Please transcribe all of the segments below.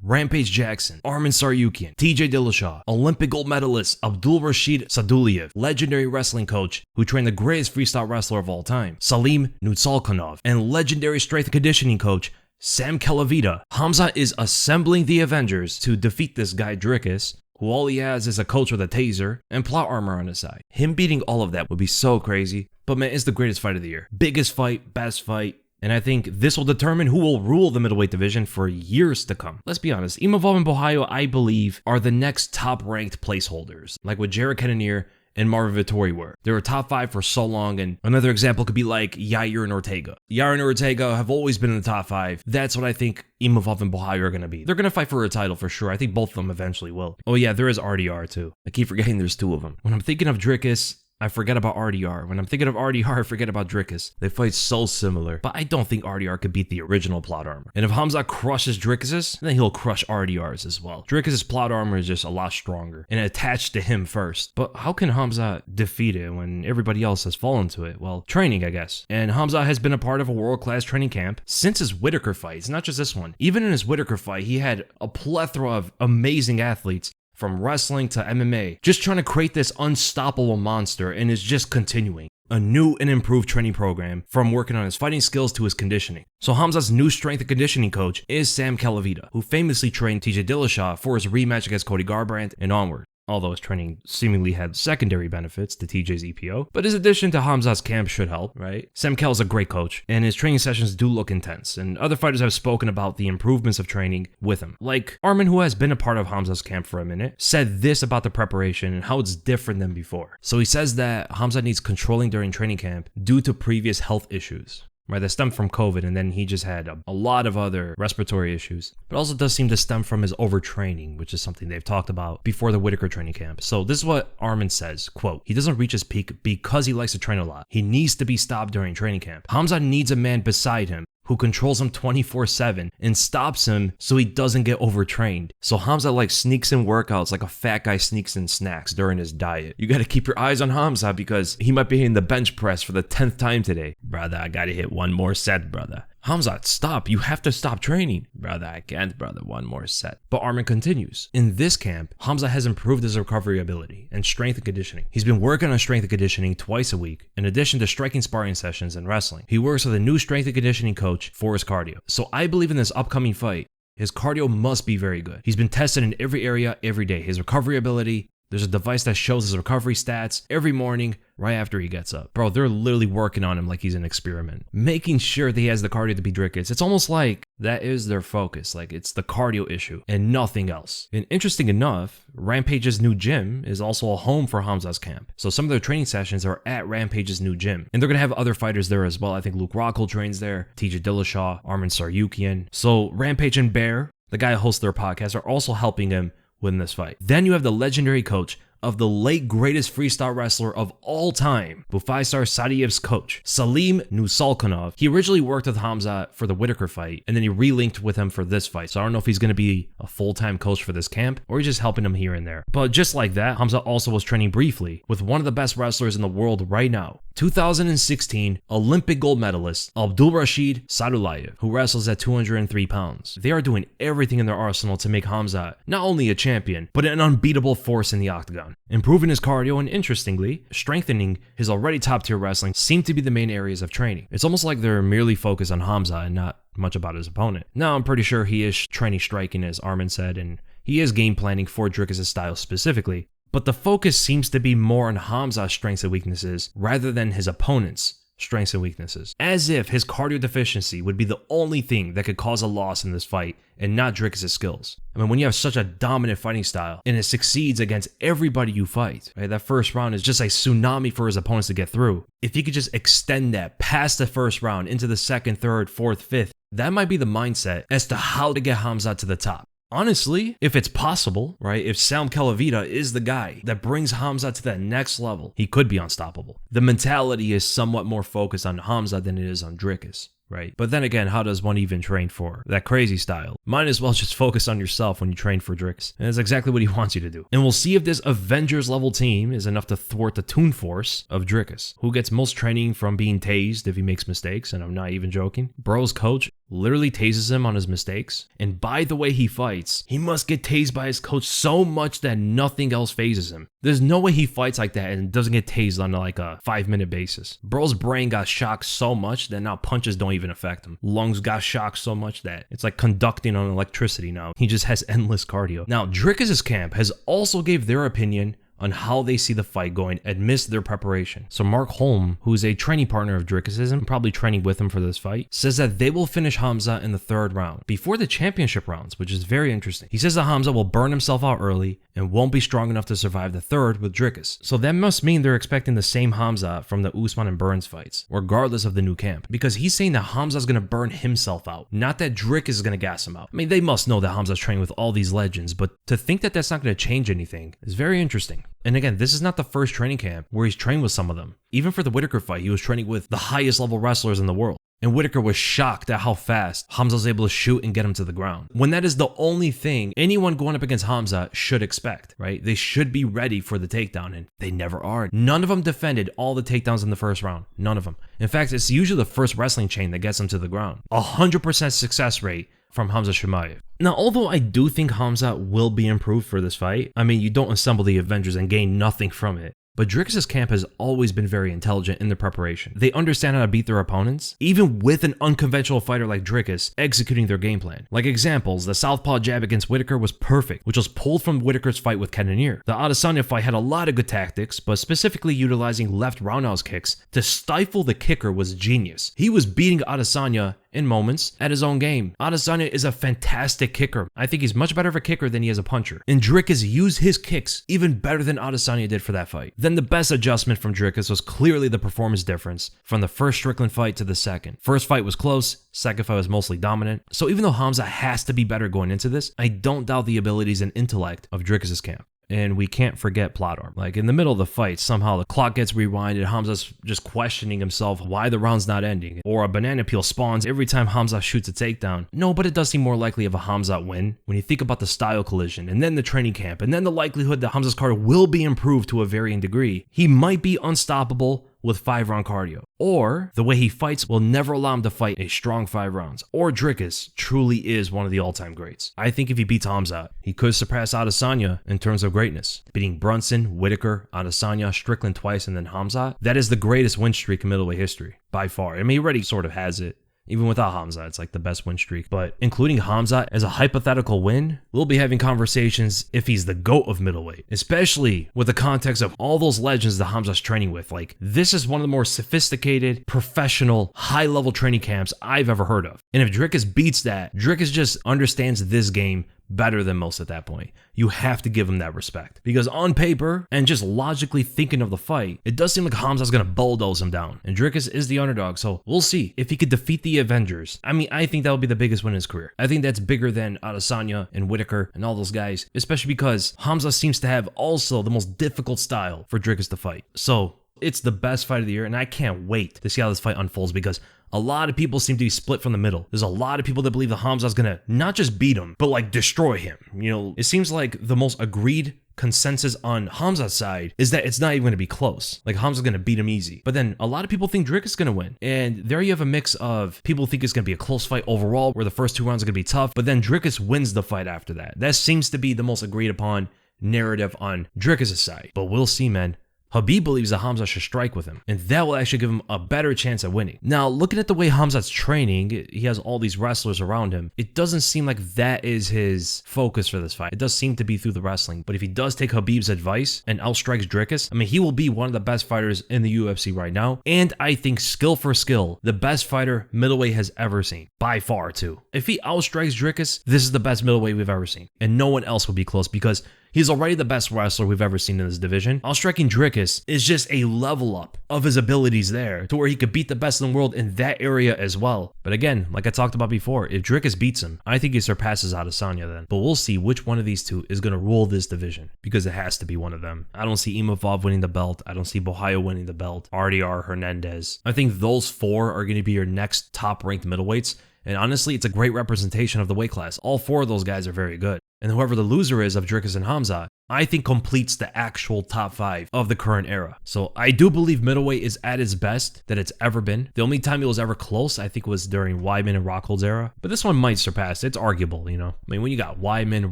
Rampage Jackson, Armin Saryukian, TJ Dillashaw, Olympic gold medalist Abdulrashid Saduliev, legendary wrestling coach who trained the greatest freestyle wrestler of all time, Salim Nursalkanov, and legendary strength and conditioning coach Sam Kelavita. Khamzat is assembling the Avengers to defeat this guy Dricus, who all he has is a coach with a taser and plot armor on his side. Him beating all of that would be so crazy, but man, it's the greatest fight of the year. Biggest fight, best fight, and I think this will determine who will rule the middleweight division for years to come. Let's be honest, Imavov and Bohayo, I believe, are the next top-ranked placeholders, like what Jared Cannonier and Marvin Vettori were. They were top 5 for so long, and another example could be like Yair and Ortega. Yair and Ortega have always been in the top 5. That's what I think Imavov and Bohayo are going to be. They're going to fight for a title for sure. I think both of them eventually will. Oh yeah, there is RDR too. I keep forgetting there's 2 of them. When I'm thinking of Dricus, I forget about RDR. When I'm thinking of RDR, I forget about Dricus. They fight so similar, but I don't think RDR could beat the original plot armor. And if Khamzat crushes Dricus's, then he'll crush RDR's as well. Dricus's plot armor is just a lot stronger and attached to him first. But how can Khamzat defeat it when everybody else has fallen to it? Well, training, I guess. And Khamzat has been a part of a world-class training camp since his Whitaker fight. It's not just this one. Even in his Whitaker fight, he had a plethora of amazing athletes from wrestling to MMA, just trying to create this unstoppable monster, and is just continuing a new and improved training program from working on his fighting skills to his conditioning. So Khamzat's new strength and conditioning coach is Sam Kelavita, who famously trained TJ Dillashaw for his rematch against Cody Garbrandt and onward. Although his training seemingly had secondary benefits to TJ's EPO. But his addition to Khamzat's camp should help, right? Sam Kell is a great coach, and his training sessions do look intense, and other fighters have spoken about the improvements of training with him. Like Armin, who has been a part of Khamzat's camp for a minute, said this about the preparation and how it's different than before. So he says that Khamzat needs controlling during training camp due to previous health issues. Right, that stemmed from COVID, and then he just had a lot of other respiratory issues. But also does seem to stem from his overtraining, which is something they've talked about before the Whitaker training camp. So this is what Armin says, quote, "He doesn't reach his peak because he likes to train a lot. He needs to be stopped during training camp. Khamzat needs a man beside him who controls him 24/7 and stops him so he doesn't get overtrained." So Khamzat like sneaks in workouts like a fat guy sneaks in snacks during his diet. You gotta keep your eyes on Khamzat because he might be hitting the bench press for the 10th time today. Brother, I gotta hit one more set, brother. Khamzat, stop. You have to stop training. Brother, I can't, brother. One more set. But Armin continues. In this camp, Khamzat has improved his recovery ability and strength and conditioning. He's been working on strength and conditioning twice a week, in addition to striking sparring sessions and wrestling. He works with a new strength and conditioning coach for his cardio. So I believe in this upcoming fight, his cardio must be very good. He's been tested in every area every day. His recovery ability, there's a device that shows his recovery stats every morning right after he gets up. Bro, they're literally working on him like he's an experiment, making sure that he has the cardio to be Dricus. It's almost like that is their focus. Like it's the cardio issue and nothing else. And interesting enough, Rampage's new gym is also a home for Khamzat's camp. So some of their training sessions are at Rampage's new gym. And they're going to have other fighters there as well. I think Luke Rockhold trains there, TJ Dillashaw, Armin Saryukian. So Rampage and Bear, the guy who hosts their podcast, are also helping him win this fight. Then you have the legendary coach of the late greatest freestyle wrestler of all time, Bufaisar Sadiev's coach, Salim Nursalkanov. He originally worked with Khamzat for the Whitaker fight, and then he relinked with him for this fight. So I don't know if he's going to be a full-time coach for this camp, or he's just helping him here and there. But just like that, Khamzat also was training briefly with one of the best wrestlers in the world right now, 2016 Olympic gold medalist Abdulrashid Saduliev, who wrestles at 203 pounds. They are doing everything in their arsenal to make Khamzat not only a champion, but an unbeatable force in the octagon. Improving his cardio and, interestingly, strengthening his already top-tier wrestling seem to be the main areas of training. It's almost like they're merely focused on Khamzat and not much about his opponent. Now, I'm pretty sure he is training striking, as Armin said, and he is game planning for Dricus' style specifically, but the focus seems to be more on Khamzat's strengths and weaknesses rather than his opponent's strengths and weaknesses. As if his cardio deficiency would be the only thing that could cause a loss in this fight and not Dricus' skills. I mean, when you have such a dominant fighting style and it succeeds against everybody you fight, right? That first round is just a tsunami for his opponents to get through. If he could just extend that past the first round into the second, third, fourth, fifth, that might be the mindset as to how to get Khamzat to the top. Honestly, if it's possible, right, if Sam Kelavita is the guy that brings Khamzat to that next level, he could be unstoppable. The mentality is somewhat more focused on Khamzat than it is on Dricus, right? But then again, how does one even train for that crazy style? Might as well just focus on yourself when you train for Dricus. And that's exactly what he wants you to do. And we'll see if this Avengers level team is enough to thwart the Toon Force of Dricus, who gets most training from being tased if he makes mistakes, and I'm not even joking. Bro's coach literally tases him on his mistakes. And by the way he fights, he must get tased by his coach so much that nothing else phases him. There's no way he fights like that and doesn't get tased on like a 5-minute basis. Bro's brain got shocked so much that now punches don't even affect him. Lungs got shocked so much that it's like conducting on electricity now. He just has endless cardio. Now, Dricus' camp has also gave their opinion on how they see the fight going amidst their preparation. So Mark Holm, who is a training partner of Dricus's and probably training with him for this fight, says that they will finish Khamzat in the 3rd round, before the championship rounds, which is very interesting. He says that Khamzat will burn himself out early and won't be strong enough to survive the 3rd with Dricus. So that must mean they're expecting the same Khamzat from the Usman and Burns fights, regardless of the new camp, because he's saying that Khamzat's gonna burn himself out, not that Dricus is gonna gas him out. I mean, they must know that Khamzat's training with all these legends, but to think that that's not gonna change anything is very interesting. And again, this is not the first training camp where he's trained with some of them. Even for the Whitaker fight, he was training with the highest level wrestlers in the world. And Whitaker was shocked at how fast Khamzat was able to shoot and get him to the ground. When that is the only thing anyone going up against Khamzat should expect, right? They should be ready for the takedown, and they never are. None of them defended all the takedowns in the first round. None of them. In fact, it's usually the first wrestling chain that gets them to the ground. 100% success rate from Khamzat Chimaev. Now, although I do think Khamzat will be improved for this fight, I mean, you don't assemble the Avengers and gain nothing from it. But Dricus' camp has always been very intelligent in their preparation. They understand how to beat their opponents, even with an unconventional fighter like Dricus executing their game plan. Like examples, the southpaw jab against Whitaker was perfect, which was pulled from Whitaker's fight with Cannonier. The Adesanya fight had a lot of good tactics, but specifically utilizing left roundhouse kicks to stifle the kicker was genius. He was beating Adesanya in moments at his own game. Adesanya is a fantastic kicker. I think he's much better of a kicker than he is a puncher. And Dricus used his kicks even better than Adesanya did for that fight. Then the best adjustment from Dricus was clearly the performance difference from the first Strickland fight to the second. First fight was close, second fight was mostly dominant. So even though Khamzat has to be better going into this, I don't doubt the abilities and intellect of Dricus' camp. And we can't forget plot armor. Like in the middle of the fight, somehow the clock gets rewinded, Khamzat's just questioning himself why the round's not ending. Or a banana peel spawns every time Khamzat shoots a takedown. No, but it does seem more likely of a Khamzat win when you think about the style collision, and then the training camp, and then the likelihood that Khamzat's cardio will be improved to a varying degree. He might be unstoppable with 5-round cardio, or the way he fights will never allow him to fight a strong 5 rounds, or Dricus truly is one of the all-time greats. I think if he beats Khamzat, he could surpass Adesanya in terms of greatness. Beating Brunson, Whitaker, Adesanya, Strickland twice, and then Khamzat, that is the greatest win streak in middleweight history, by far. I mean, he already sort of has it. Even without Khamzat, it's like the best win streak. But including Khamzat as a hypothetical win, we'll be having conversations if he's the GOAT of middleweight, especially with the context of all those legends that Khamzat's training with. Like, this is one of the more sophisticated, professional, high-level training camps I've ever heard of. And if Dricus beats that, Dricus just understands this game better than most at that point. You have to give him that respect. Because on paper, and just logically thinking of the fight, it does seem like Khamzat's gonna bulldoze him down. And Dricus is the underdog, so we'll see if he could defeat the Avengers. I mean, I think that would be the biggest win in his career. I think that's bigger than Adesanya and Whitaker and all those guys, especially because Khamzat seems to have also the most difficult style for Dricus to fight. So it's the best fight of the year, and I can't wait to see how this fight unfolds because a lot of people seem to be split from the middle. There's a lot of people that believe that Khamzat's gonna not just beat him, but like destroy him. You know, it seems like the most agreed consensus on Khamzat's side is that it's not even gonna be close. Like Khamzat's gonna beat him easy. But then a lot of people think Dricus is gonna win. And there you have a mix of people think it's gonna be a close fight overall, where the first 2 rounds are gonna be tough, but then Dricus wins the fight after that. That seems to be the most agreed upon narrative on Dricus' side. But we'll see, man. Khabib believes that Khamzat should strike with him, and that will actually give him a better chance at winning. Now, looking at the way Khamzat's training, he has all these wrestlers around him. It doesn't seem like that is his focus for this fight. It does seem to be through the wrestling, but if he does take Khabib's advice and outstrikes Dricus, I mean, he will be one of the best fighters in the UFC right now, and I think skill for skill, the best fighter middleweight has ever seen, by far too. If he outstrikes Dricus, this is the best middleweight we've ever seen, and no one else will be close because he's already the best wrestler we've ever seen in this division. Outstriking Dricus is just a level up of his abilities there to where he could beat the best in the world in that area as well. But again, like I talked about before, if Dricus beats him, I think he surpasses Adesanya then. But we'll see which one of these two is going to rule this division because it has to be one of them. I don't see Imavov winning the belt. I don't see Bohaya winning the belt. RDR, Hernandez. I think those 4 are going to be your next top-ranked middleweights. And honestly, it's a great representation of the weight class. All 4 of those guys are very good. And whoever the loser is of Dricus and Khamzat, I think completes the actual top 5 of the current era. So I do believe middleweight is at its best that it's ever been. The only time it was ever close, I think, was during Weidman and Rockhold's era. But this one might surpass. It's arguable, you know. I mean, when you got Weidman,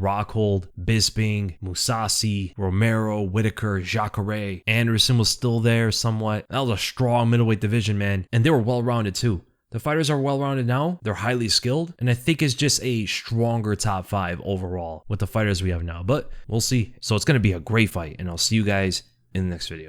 Rockhold, Bisping, Mousasi, Romero, Whitaker, Jacare, Anderson was still there somewhat. That was a strong middleweight division, man. And they were well-rounded too. The fighters are well-rounded now. They're highly skilled. And I think it's just a stronger top 5 overall with the fighters we have now. But we'll see. So it's going to be a great fight. And I'll see you guys in the next video.